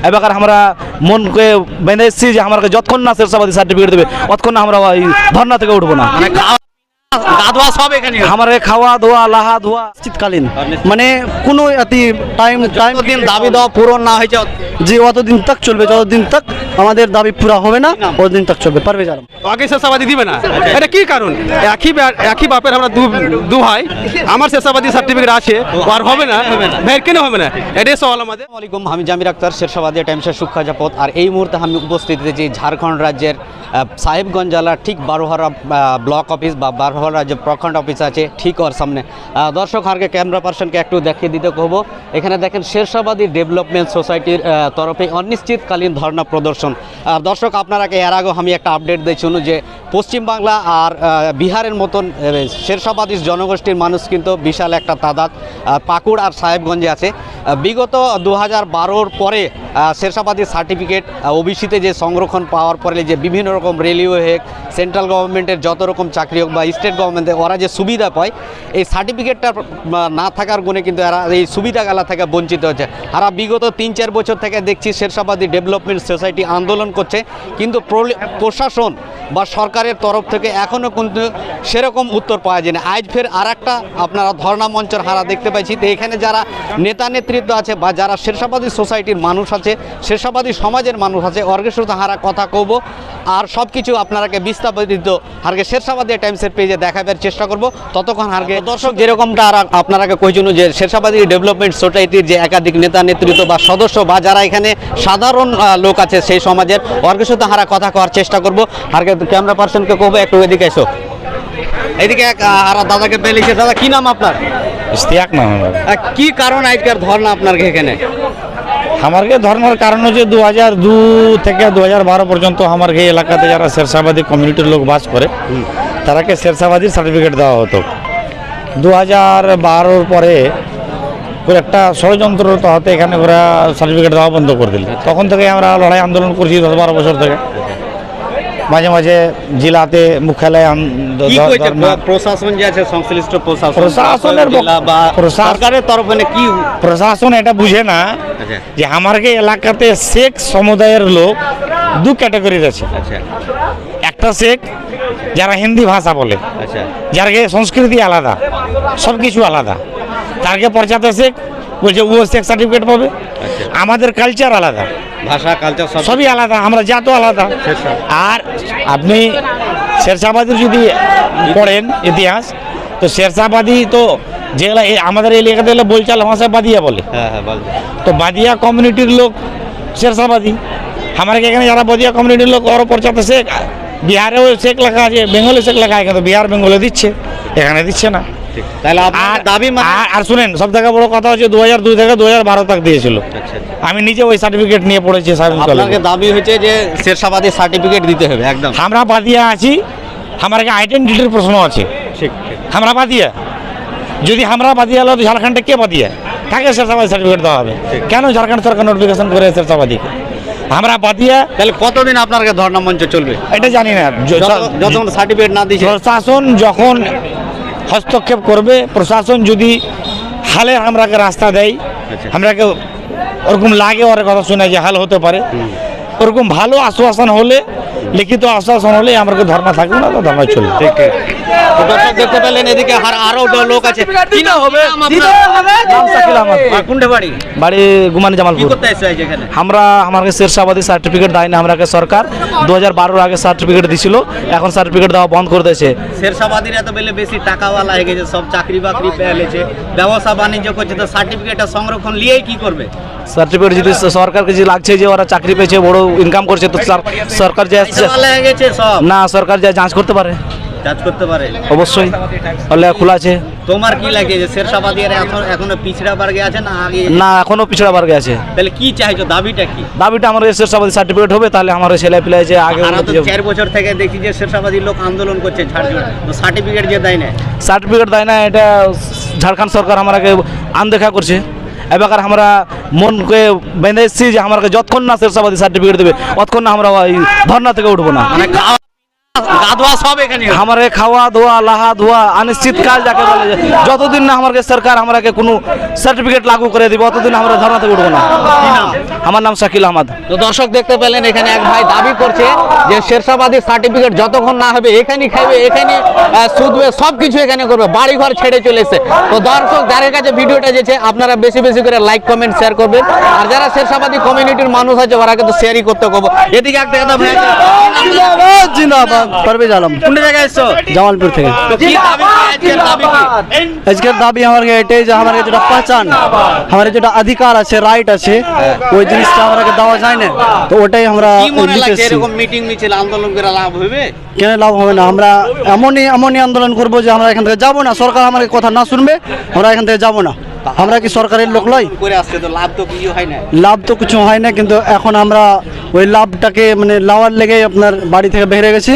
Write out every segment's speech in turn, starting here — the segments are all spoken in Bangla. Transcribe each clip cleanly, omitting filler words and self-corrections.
এবার আমরা মনকে বেঁধে এসেছি যে আমাকে যতক্ষণ না শেরশাবাদী সার্টিফিকেট দেবে ততক্ষণ না আমরা ওই ধর্না থেকে উঠবো না। हमारे खावा धोआ लाहा धोआ শীতকালীন মানে কোনো টাইম দিন দাবি দেওয়া পূরণ না হয়েছে যে অতদিন তক চলবে, যতদিন তক আমাদের দাবি পুরা হবে না ততদিন তক চলবে পারবে যারা আগে শেরশাবাদী দিবে না। এটা কি কারণ? একই বাপের আমরা দু ভাই, আমার শেরশাবাদী সার্টিফিকেট আছে আর হবে না, ভাই কেন হবে না? এটাই সওয়াল আমাদের। আসসালামু আলাইকুম, আমি জামির আক্তার, শেরশাবাদী টাইমসের সুখ্যা জাপত। আর এই মুহূর্তে আমি উপস্থিত হয়েছি ঝাড়খণ্ড রাজ্যের সাহেবগঞ্জ জেলার ঠিক বারোহারা ব্লক অফিস বা বারোহারা যে প্রখণ্ড অফিস আছে ঠিক ওর সামনে। দর্শক হারকে ক্যামেরা পার্সনকে একটু দেখিয়ে দিতে কহব। এখানে দেখেন শেরশাবাদী ডেভেলপমেন্ট সোসাইটির তরফে অনিশ্চিতকালীন ধর্ণা প্রদর্শন। দর্শক আপনারাকে এর আগেও আমি একটা আপডেট দিয়েছিলাম যে পশ্চিমবাংলা আর বিহারের মতন শেরশাবাদী জনগোষ্ঠীর মানুষ কিন্তু বিশাল একটা তাদাদ পাকুড় আর সাহেবগঞ্জে আছে। বিগত 2012-র পরে শেরশাবাদী সার্টিফিকেট ওবিসিতে যে সংরক্ষণ পাওয়ার পরে যে বিভিন্ন রকম রেলওয়ে হোক, সেন্ট্রাল গভর্নমেন্টের যত রকম চাকরি হোক বা স্টেট গভর্নমেন্টে ওরা যে সুবিধা পায়, এই সার্টিফিকেটটা না থাকার গুণে কিন্তু এরা এই সুবিধাগুলা থেকে বঞ্চিত হচ্ছে। আর বিগত 3-4 বছর থেকে দেখছি শেরশাবাদী ডেভেলপমেন্ট সোসাইটি আন্দোলন করছে, কিন্তু প্রশাসন বা সরকারের তরফ থেকে এখনও কিন্তু সেরকম উত্তর পাওয়া যায় না। আজ ফের আর একটা আপনারা ধর্ণা মঞ্চের হারা দেখতে পাইছি। তো এখানে যারা নেতা নেতৃত্ব আছে বা যারা শেরশাবাদী সোসাইটির মানুষ আছে, শেরশাবাদী সমাজের মানুষ আছে, অর্গের সাথে হারা কথা কব আর সব কিছু আপনারাকে বিস্তারিত হারকে শেরশাবাদী টাইমসের পেজে দেখাবার চেষ্টা করব। ততক্ষণ হারকে দর্শক যেরকমটা আর আপনারাকে কইছিল যে শেরশাবাদী ডেভেলপমেন্ট সোসাইটির যে একাধিক নেতা নেতৃত্ব বা সদস্য বা যারা এখানে সাধারণ লোক আছে সেই সমাজের অর্গের সাথে হারা কথা কওয়ার চেষ্টা করব। হারকে ক্যামেরা পার্সনকে কব একটু এদিকে এসো, এদিকে আর দাদাকে পেলিছে। দাদা কি নাম আপনার? ইশতিয়াক নাম। কি কারণ আজকের ধর্ণা আপনার এখানে? আমাকে ধর্নার কারণ হচ্ছে 2002 থেকে 2012 পর্যন্ত আমার এই এলাকাতে যারা শেরশাবাদী কমিউনিটির লোক বাস করে তারাকে শেরশাবাদীর সার্টিফিকেট দেওয়া হতো। 2012-র পরে একটা ষড়যন্ত্র হতে এখানে ওরা সার্টিফিকেট দেওয়া বন্ধ করে দিল। তখন থেকে আমরা লড়াই আন্দোলন করছি 10-12 বছর থেকে। মাঝে মাঝে জেলাতে মুখ্যালয়ে প্রশাসন যে আছে সংশ্লিষ্ট প্রশাসনের সরকারের তরফে কি প্রশাসন এটা বুঝে না যে আমার এলাকাতে শেখ সমুদায়ের লোক দু ক্যাটাগরির আছে। একটা শেখ যারা হিন্দি ভাষা বলে, যার সংস্কৃতি আলাদা, সব কিছু আলাদা, তারকে পর্যাতে শেখ বলছে ও শেখ সার্টিফিকেট পাবে। আমাদের কালচার আলাদা, ভাষা কালচার সবই আলাদা, আমরা জাতও আলাদা। আর আপনি শেরশাবাদীর যদি পড়েন ইতিহাস, তো শেরশাবাদী তো যেগুলা আমাদের এলাকাতে বলচাল ভাষা বাদিয়া বলে, তো বাদিয়া কমিউনিটির লোক শেরশাবাদী। আমার এখানে যারা বাদিয়া কমিউনিটির লোক ওর পর্যাতে শেখ, বিহারেও শেখ লেখা আছে, বেঙ্গলে শেখ লেখা, কিন্তু বিহার বেঙ্গলে দিচ্ছে, এখানে দিচ্ছে না। আর শুনেন, সব থেকে বড় কথা হচ্ছে 2002 থেকে 2012 তক দিয়েছিল। আমি নিজে ওই সার্টিফিকেট নিয়ে পড়েছি। দাবি হচ্ছে যে শেরশাবাদী সার্টিফিকেট দিতে হবে একদম। আমরা বাদিয়া আছি, আমার আইডেন্টিটির প্রশ্ন আছে। আমরা বাদিয়া, যদি আমরা বাদিয়া হলো তো ঝাড়খণ্ডে কে বাদিয়া, কাকে শেরশাবাদী সার্টিফিকেট দেওয়া হবে? কেন ঝাড়খণ্ড সরকার নোটিফিকেশন করে শেরশাবাদীকে? আমরা বাদিয়া। তাহলে কতদিন আপনার ধর্ণা মঞ্চ চলবে এটা জানি না। যখন সার্টিফিকেট না দিচ্ছে, প্রশাসন যখন হস্তক্ষেপ করবে, প্রশাসন যদি হালে আমরাকে রাস্তা দেয়, আমরাকে ওরকম লাগে ওর কথা শুনে যে হাল হতে পারে, ওরকম ভালো আশ্বাসন হলে, লিখিত আশ্বাসন হলে আমাকে ধর্ণা থাকবে না, তো ধর্ণা চলবে। দর্শক দেখতে পেলেন এদিকে আরো লোক আছে। কি না হবে? বাড়ি গুমানি জামালপুর। আমরা আমাকে শেরশাবাদী সার্টিফিকেট দেয় না, আমাকে সরকার 2012-র আগে সার্টিফিকেট দিছিল, এখন সার্টিফিকেট দেওয়া বন্ধ করে দিয়েছে। শেরশাবাদীর এত বেশি টাকাওয়ালা হয়ে গেছে, সব চাকরি বাকরি পেয়ে গেছে, ব্যবসা বাণিজ্য করছে, তো সার্টিফিকেটটা সংরক্ষণ নিয়ে কি করবে? সার্টিফিকেট যদি সরকারকে যে লাগছে যে ওরা চাকরি পেয়েছে, বড় ইনকাম করছে, তো সরকার যে না, সরকার যা যাঞ্চ করতে পারে, অবশ্যই খোলা আছে। তোমার কি লাগে যে শেরশাবাদী এখনো পিছড়া বর্গে আছে না আগে? না, এখনো পিছড়া বর্গে আছে। তাহলে কি চাইছো? দাবিটা কি? দাবিটা আমার শেরশাবাদী সার্টিফিকেট হবে, তাহলে আমার ছেলে পিলে যে আগে 4 বছর থেকে দেখি যে শেরশাবাদী লোক আন্দোলন করছে ঝাড়খণ্ড, তো সার্টিফিকেট যে দেয় না, সার্টিফিকেট দেয় না, এটা ঝাড়খণ্ড সরকার আমাকে আনদেখা করছে। এবার আমরা মনকে বেঁধে এসেছি যে আমাকে যতক্ষণ না শেরশাবাদী সার্টিফিকেট দেবে ততক্ষণ না আমরা ওই ধর্না থেকে উঠবো না। গাধোয়া সব এখানে হবে। हमारे खावा धोआ लहा धोआ अनिश्चित काल जाके बोले যতদিন না আমাকে সরকার আমাকে কোনো সার্টিফিকেট লাগু করে দিবে ততদিন আমরা ধর্নাতে উঠবো না। আমার নাম শাকিল আহমদ। তো দর্শক দেখতে পেলেন এখানে এক ভাই দাবি করছে যে শেরশাবাদী সার্টিফিকেট যতক্ষণ না হবে এখানেই খাইবে, এখানে সুদবে, সব কিছু এখানে করবে, বাড়ি ঘর ছেড়ে চলেছে। তো দর্শক যাদের কাছে ভিডিওটা যেছে আপনারা বেশি বেশি করে লাইক কমেন্ট শেয়ার করবেন, আর যারা শেরশাবাদী কমিউনিটির মানুষ আছে ওরা কিন্তু শেয়ারই করতে কবো। এদিকে একটা কথা ভাই জিন্দাবাদ परवेज आलम কোন জায়গায় এসছো? জামালপুর থেকে। তো কি দাবি কি আজকের দাবি কি? আজকের দাবি আমার এটাই যে আমার যেটা পহচান, আমার যেটা অধিকার আছে, রাইট আছে, ওই জিনিসটা আমাকে দেওয়া যায় না। তো ওটাই আমরা কি মনে লাগছে লিখেছি। এরকম মিটিং মিছিল আন্দোলন করে লাভ হবে? কেন লাভ হবে না? আমরা এমনই আন্দোলন করবো যে আমরা এখান থেকে যাবো না। সরকার আমাকে কথা না শুনবে, আমরা এখান থেকে যাবো না। আমরা কি সরকারের লোক লই? করে আসছে তো লাভ তো কিছু হয় না। লাভ তো কিছু হয় না, কিন্তু এখন আমরা ওই লাভটাকে মানে লাওয়ার লেগে আপনার বাড়ি থেকে বেরিয়ে গেছি,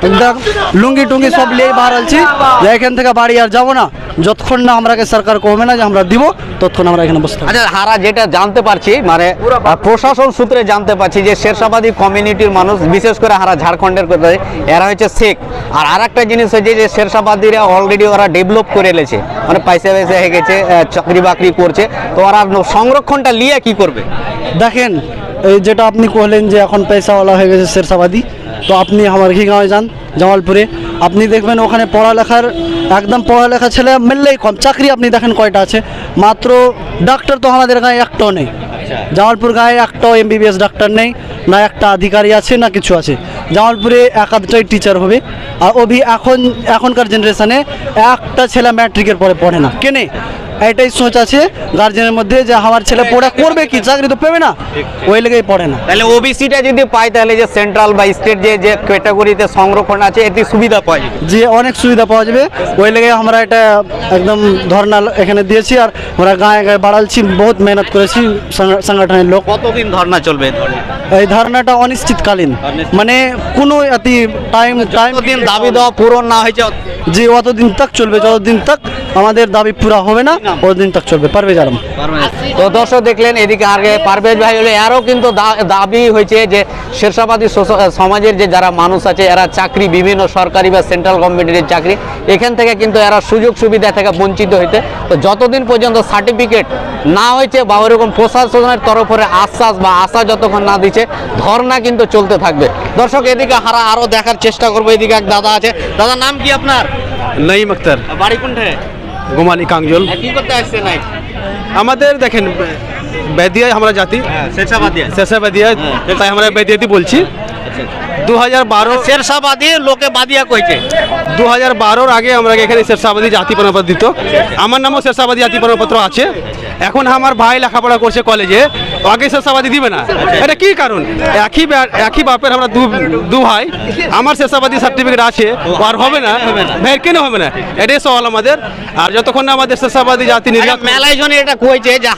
একদম লুঙ্গি টুঙ্গি সব নিয়ে বার আলছি যে এখান থেকে বাড়ি আর যাবো না যতক্ষণ না আমরাকে সরকার কমে না যে আমরা দিব, ততক্ষণ আমরা এখানে বসতে থাকবো। আচ্ছা, হারা যেটা জানতে পারছি মানে প্রশাসন সূত্রে জানতে পারছি যে শেরশাবাদী কমিউনিটির মানুষ, বিশেষ করে হারা ঝাড়খণ্ডের কথা, এরা হচ্ছে শেখ। আর আরেকটা জিনিস হচ্ছে যে শেরশাবাদীরা অলরেডি ওরা ডেভেলপ করে এলেছে, মানে পয়সা হয়ে গেছে, চাকরি বাকরি করছে। তো ওরা সংরক্ষণটা লিয়ে কি করবে? দেখেন, এই যেটা আপনি কহলেন যে এখন পয়সাওয়ালা হয়ে গেছে শেরশাবাদী, তো আপনি আমার ঘিগাঁওয়ে যান জামালপুরে, আপনি দেখবেন ওখানে পড়ালেখার একদম পড়ালেখা ছেলে মিললেই কম, চাকরি আপনি দেখেন কয়টা আছে, মাত্র ডাক্তার তো আমাদের গায়ে একটাও নেই। জামালপুর গায়ে একটাও এমবিবিএস ডাক্তার নেই, না একটা আধিকারী আছে না কিছু আছে। জামালপুরে একাধটাই টিচার হবে, আর ও ভি এখনকার জেনারেশনে একটা ছেলে ম্যাট্রিকের পরে পড়ে না। কেনে এটাই সোচ আছে গার্জেনের মধ্যে যে আমার ছেলে পড়া করবে কি, চাকরি তো পেবে না, ওই লেগেই পড়ে না। তাহলে ওবিসিটা যদি পায় তাহলে যে সেন্ট্রাল বা স্টেট যে ক্যাটাগরিতে সংরক্ষণ আছে এতে সুবিধা পাওয়া যাবে, যে অনেক সুবিধা পাওয়া যাবে। ওই লেগে আমরা এটা একদম ধর্না এখানে দিয়েছি, আর আমরা গায়ে গায়ে বাড়ালছি, বহুত মেহনত করেছি সংগঠনের লোক। কতদিন ধর্না চলবে? এই ধারণাটা অনিশ্চিতকালীন, মানে কোনো অতি টাইম দিন দাবি দেওয়া পূরণ না হয়েছে যে অতদিন তক চলবে, যতদিন তক আমাদের দাবি পুরা হবে না অতদিন তক চলবে। পারভেজ আলম। তো দর্শক দেখলেন এদিকে আগে পারভেজ ভাই হলে আরও কিন্তু দাবি হয়েছে যে শেরশাবাদী সমাজের যে যারা মানুষ আছে এরা চাকরি, বিভিন্ন সরকারি বা সেন্ট্রাল গভর্নমেন্টের চাকরি, এখান থেকে কিন্তু এরা সুযোগ সুবিধা থেকে বঞ্চিত হইতে। তো যতদিন পর্যন্ত সার্টিফিকেট না হয়েছে বা ওইরকম প্রশাসনের তরফে আশ্বাস বা আশা যতক্ষণ না দিচ্ছে, ধর্না কিন্তু চলতে থাকবে। দর্শক এদিকে হারা আরও দেখার চেষ্টা করবো। এদিকে এক দাদা আছে। দাদা নাম কি আপনার? নঈম আক্তার, বাড়ি কোনটায়? গোমানি কাংজল। কি করতে আসছে নাই? আমাদের দেখেন বেদিয়ায় আমরা জাতি শেরশাবাদিয়া, তাই আমরা বেদিয়াতি বলছি। 2012 শেরশাবাদী লোকে বাদিয়া কইছে। 2012 আগে আমরা এখানে শেরশাবাদী জাতি প্রমাণপত্র দিত। আমার নামও শেরশাবাদী জাতি প্রমাণপত্র আছে। এখন আমার ভাই লেখাপড়া করছে কলেজে, আগে শেরশাবাদী দিবে না, এটা কি কারণ? একই বাপের আমরা দু ভাই, আমার শেরশাবাদী সার্টিফিকেট আছে, আর হবে না, ভাইয়ের কেন হবে না? এটাই সওয়াল আমাদের। আর যতক্ষণ না আমাদের শেরশাবাদী জাতি নির্যাত মেলায় জন এটা কইছে যে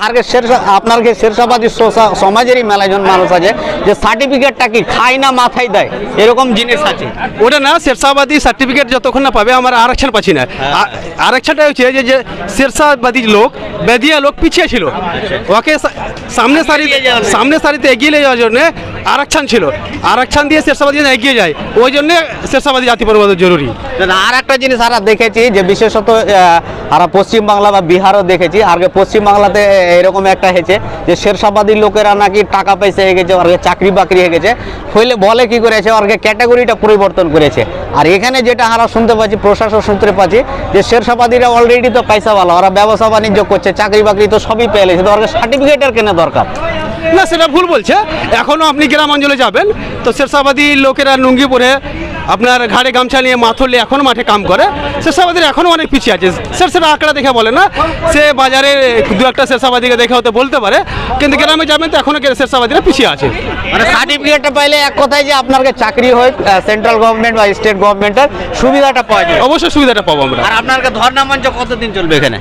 আপনার শেরশাবাদী সমাজেরই মেলায় জন মানুষ আছে যে সার্টিফিকেটটা কি খায় না মাথায় দেয়, এরকম জিনিস আছে। ওটা না, শেরশাবাদী সার্টিফিকেট যতক্ষণ না পাবে আমরা আরক্ষণ পাচ্ছি না। আরক্ষণটা হচ্ছে যে শেরশাবাদী লোক, বেদিয়া লোক পিছিয়ে ছিল, ওকে সামনে সারিতে এগিয়ে নিয়ে যাওয়ার জন্য আরক্ষণ ছিল, আরক্ষণ দিয়ে শেরশাবাদী এগিয়ে যায়, ওই জন্য শেরশাবাদী জাতি প্রমাণপত্র জরুরি। আর একটা জিনিস আমরা দেখেছি যে বিশেষত আমরা পশ্চিমবাংলা বা বিহারও দেখেছি, আগে পশ্চিমবাংলাতে এরকম একটা হয়েছে যে শেরশাবাদী লোকেরা নাকি টাকা পয়সা হয়ে গেছে, ওর চাকরি বাকরি হয়ে গেছে, হইলে বলে কি করেছে ওর ক্যাটাগরিটা পরিবর্তন করেছে। আর এখানে যেটা আমরা শুনতে পাচ্ছি, প্রশাসন সূত্রে পাচ্ছি যে শেরশাবাদীরা অলরেডি তো পয়সাওয়ালা, ওরা ব্যবসা বাণিজ্য করছে, চাকরি বাকরি তো সবই পেয়ে গেছে, তো ওর সার্টিফিকেটের কেন দরকার? না, সেটা ভুল বলছে। এখনও আপনি গ্রাম অঞ্চলে যাবেন তো শেরশাবাদী লোকেরা লুঙ্গি পরে আপনার ঘাড়ে গামছা নিয়ে মাথলে এখনও মাঠে কাম করে। শেরশাবাদীরা এখনও অনেক পিছিয়ে আছে। সেটা আঁকড়া দেখে বলে না, সে বাজারে দু একটা শেরশাবাদীকে দেখে হতে বলতে পারে, কিন্তু গ্রামে যাবেন তো এখনও শেরশাবাদীরা পিছিয়ে আছে। মানে সার্টিফিকেটটা পাইলে এক কথায় যে আপনার চাকরি হয় সেন্ট্রাল গভর্নমেন্ট বা স্টেট গভর্নমেন্টের সুবিধাটা পাওয়া যায়। অবশ্যই সুবিধাটা পাবো আমরা। আর আপনার ধর্ণা মঞ্চ কতদিন চলবে এখানে?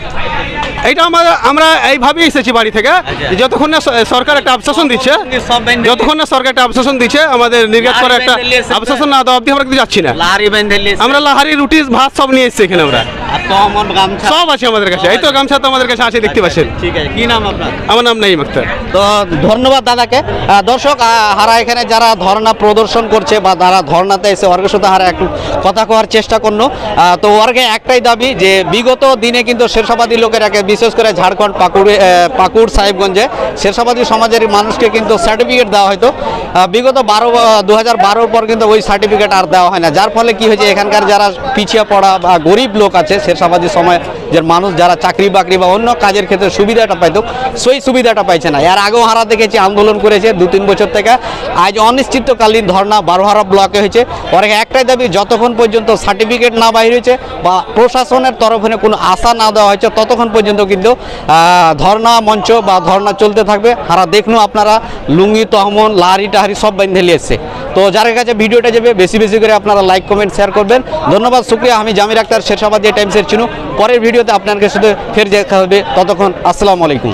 এইটা আমরা এইভাবেই এসেছি বাড়ি থেকে, যতক্ষণ না সরকার একটা আশ্বাসন দিচ্ছে, আমাদের নির্গত করা একটা আশ্বাসন না দেওয়া অবধি আমরা কিন্তু যাচ্ছি না। আমরা লাহারি রুটি ভাত সব নিয়ে এসেছি এখানে আমরা। আর তহমত গামছা সব আছে আমাদের কাছে। এই তো গামছা তো আমাদের কাছে আছে, দেখতে পাচ্ছেন। ঠিক আছে, কি নাম আপনার? আমার নাম নাইম আক্তার। তো ধন্যবাদ দাদাকে। দর্শক, হারা এখানে যারা ধর্ণা প্রদর্শন করছে বা যারা ধর্ণাতে এসে ওয়ার্গের সাথে হারা একটু কথা কওয়ার চেষ্টা করলো। তো ওয়ার্গে একটাই দাবি যে বিগত দিনে কিন্তু শেরশাবাদী লোকের বিশেষ করে ঝাড়খণ্ড পাকুড় সাহেবগঞ্জে শেরশাবাদী সমাজের মানুষকে কিন্তু সার্টিফিকেট দেওয়া হয়তো বিগত 2012 পর কিন্তু ওই সার্টিফিকেট আর দেওয়া হয় না, যার ফলে কি হয়েছে এখানকার যারা পিছিয়ে পড়া বা গরিব লোক আছে শেরশাবাদী সমাজের মানুষ যারা চাকরি বাকরি বা অন্য কাজের ক্ষেত্রে সুবিধাটা পাইতো সেই সুবিধাটা পাইছে না। এর আগেও হারা দেখেছি আন্দোলন করেছে 2-3 বছর থেকে। আজ অনিশ্চিতকালীন ধর্ণা বারোহারা ব্লকে হয়েছে। ওর একটাই দাবি যতক্ষণ পর্যন্ত সার্টিফিকেট না বাইর হয়েছে বা প্রশাসনের তরফে কোনো আশা না দেওয়া হয়েছে ততক্ষণ পর্যন্ত কিন্তু ধর্ণা মঞ্চ বা ধর্ণা চলতে থাকবে। হারা দেখুন আপনারা লুঙ্গি তহমন লাহারি টাহারি সব বেঁধে নিয়ে এসছে। তো যার কাছে ভিডিওটা যাবে বেশি বেশি করে আপনারা লাইক কমেন্ট শেয়ার করবেন। ধন্যবাদ, শুক্রিয়া। আমি জামির আক্তার, শেরশাবাদী টাইমসের চিনু। পরের ভিডিওতে আপনাদের সাথে ফের দেখা হবে, ততক্ষণ আসসালামু আলাইকুম।